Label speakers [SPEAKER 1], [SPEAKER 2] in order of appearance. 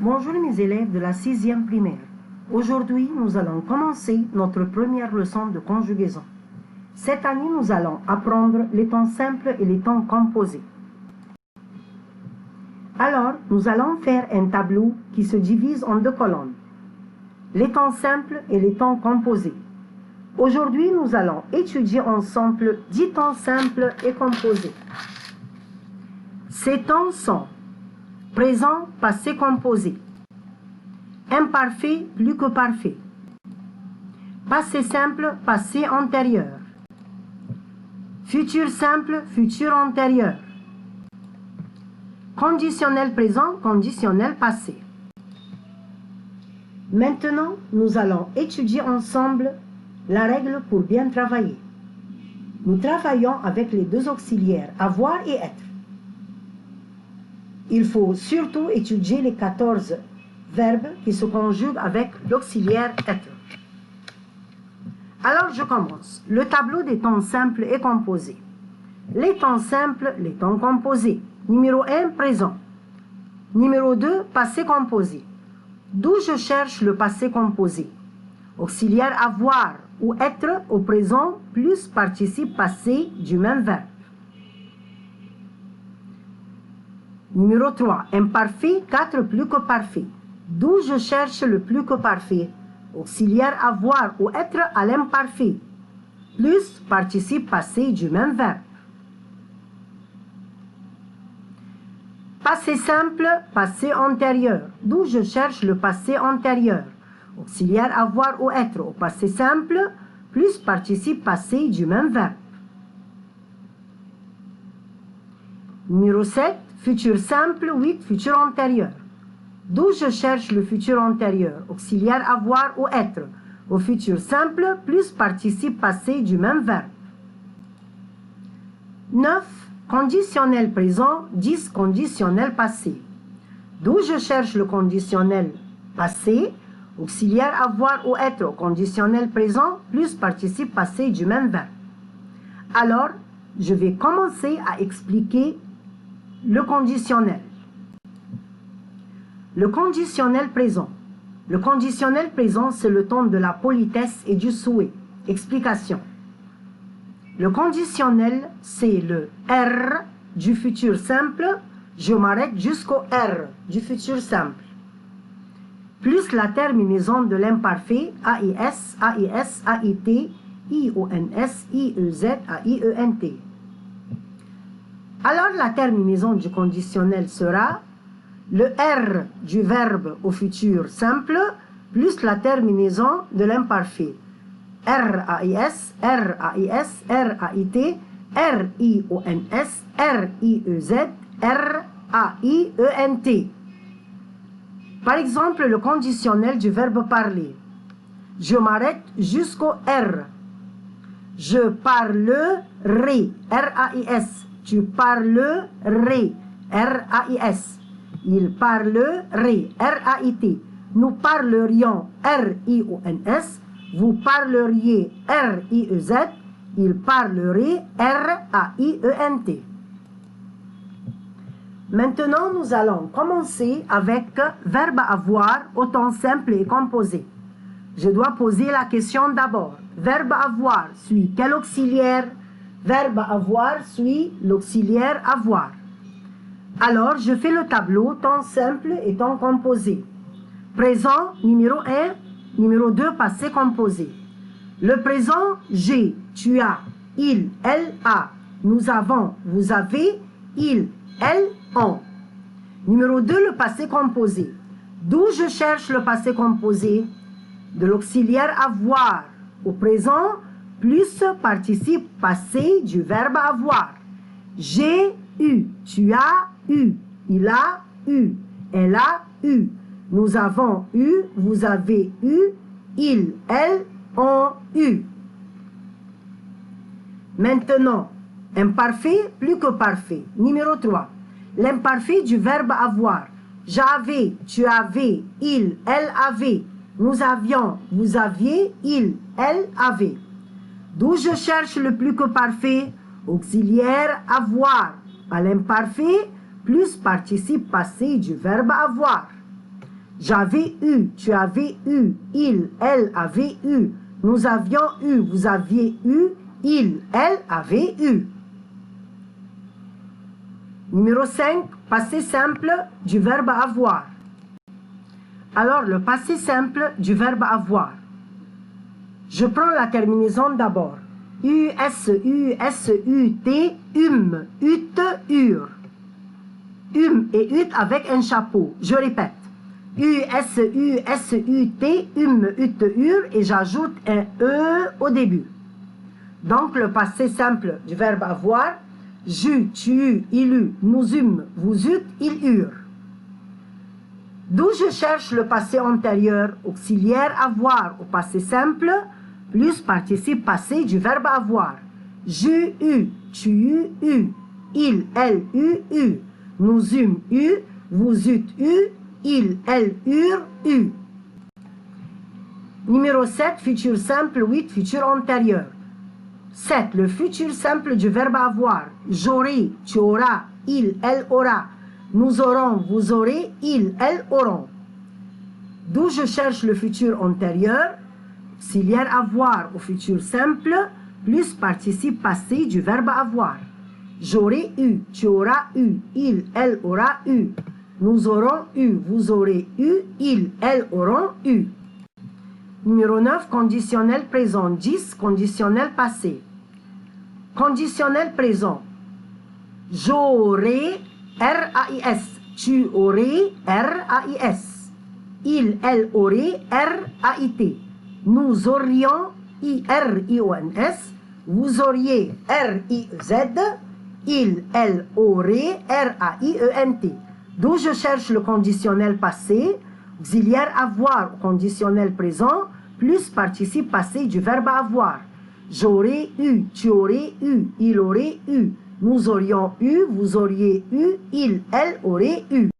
[SPEAKER 1] Bonjour mes élèves de la 6e primaire. Aujourd'hui, nous allons commencer notre première leçon de conjugaison. Cette année, nous allons apprendre les temps simples et les temps composés. Alors, nous allons faire un tableau qui se divise en deux colonnes. Les temps simples et les temps composés. Aujourd'hui, nous allons étudier ensemble 10 temps simples et composés. Ces temps sont présent, passé composé, imparfait plus que parfait, passé simple, passé antérieur, futur simple, futur antérieur, conditionnel présent, conditionnel passé. Maintenant, nous allons étudier ensemble la règle pour bien travailler. Nous travaillons avec les deux auxiliaires avoir et être. Il faut surtout étudier les 14 verbes qui se conjuguent avec l'auxiliaire être. Alors je commence. Le tableau des temps simples est composé. Les temps simples, les temps composés. Numéro 1, présent. Numéro 2, passé composé. D'où je cherche le passé composé? Auxiliaire avoir ou être au présent plus participe passé du même verbe. Numéro 3, imparfait, 4 plus que parfait. D'où je cherche le plus que parfait? Auxiliaire avoir ou être à l'imparfait, plus participe passé du même verbe. Passé simple, passé antérieur. D'où je cherche le passé antérieur? Auxiliaire avoir ou être au passé simple, plus participe passé du même verbe. Numéro 7, futur simple, 8, futur antérieur. D'où je cherche le futur antérieur? Auxiliaire avoir ou être au futur simple, plus participe passé du même verbe. 9, conditionnel présent, 10, conditionnel passé. D'où je cherche le conditionnel passé? Auxiliaire avoir ou être au conditionnel présent, plus participe passé du même verbe. Alors, je vais commencer à expliquer le conditionnel. Le conditionnel présent. Le conditionnel présent, c'est le ton de la politesse et du souhait. Explication. Le conditionnel, c'est le R du futur simple. Je m'arrête jusqu'au R du futur simple. Plus la terminaison de l'imparfait, AIS, AIS, AIT, IONS, IEZ, AIENT. Alors la terminaison du conditionnel sera le R du verbe au futur simple plus la terminaison de l'imparfait. RAIS, RAIS, RAIT, RIONS, RIEZ, RAIENT. Par exemple, le conditionnel du verbe parler. Je m'arrête jusqu'au R. Je parlerai, RAIS. Tu parlerais, RAIS. Il parlerait, RAIT. Nous parlerions, RIONS. Vous parleriez, RIEZ. Il parlerait, RAIENT. Maintenant, nous allons commencer avec verbe avoir au temps simple et composé. Je dois poser la question d'abord. Verbe avoir suit quel auxiliaire? Verbe avoir suit l'auxiliaire avoir. Alors, je fais le tableau temps simple et temps composé. Présent, numéro 1, numéro 2, passé composé. Le présent, j'ai, tu as, il, elle, a. Nous avons, vous avez, il, elle, ont. Numéro 2, le passé composé. D'où je cherche le passé composé? De l'auxiliaire avoir. Au présent, plus participe passé du verbe avoir. J'ai eu, tu as eu, il a eu, elle a eu, nous avons eu, vous avez eu, ils, elles ont eu. Maintenant, imparfait plus que parfait. Numéro 3. L'imparfait du verbe avoir. J'avais, tu avais, il, elle avait, nous avions, vous aviez, il, elle avait. D'où je cherche le plus que parfait? Auxiliaire avoir. À l'imparfait, plus participe passé du verbe avoir. J'avais eu, tu avais eu, il, elle avait eu, nous avions eu, vous aviez eu, il, elle avait eu. Numéro 5, passé simple du verbe avoir. Alors, le passé simple du verbe avoir. Je prends la terminaison d'abord. U-S-U-T, ut, ur. Et ut avec un chapeau. Je répète. U-S-U-T, ut, ur. Et j'ajoute un E au début. Donc, le passé simple du verbe avoir. J'eus, tu eus, il eut, nous eûmes, vous eûtes, ils eurent. D'où je cherche le passé antérieur, auxiliaire avoir au passé simple, plus participe passé du verbe avoir. J'eus, eu, tu eus, eu, il, elle, eu, nous eûmes, eu, vous eûtes, eu, ils, elles, eurent, eu. Numéro 7, futur simple, 8, futur antérieur. 7. Le futur simple du verbe avoir. J'aurai, tu auras, il, elle aura. Nous aurons, vous aurez, ils, elles auront. D'où je cherche le futur antérieur, auxiliaire avoir au futur simple, plus participe passé du verbe avoir. J'aurai eu, tu auras eu, il, elle aura eu. Nous aurons eu, vous aurez eu, ils, elles auront eu. Numéro 9, conditionnel présent. 10, conditionnel passé. Conditionnel présent. J'aurai, R-A-I-S. Tu aurais, R-A-I-S. Il, elle aurait, R-A-I-T. Nous aurions, I-R-I-O-N-S. Vous auriez, R-I-E-Z. Il, elle aurait, R-A-I-E-N-T. D'où je cherche le conditionnel passé, auxiliaire avoir au conditionnel présent, plus participe passé du verbe avoir. J'aurais eu, tu aurais eu, il aurait eu. Nous aurions eu, vous auriez eu, il, elle aurait eu.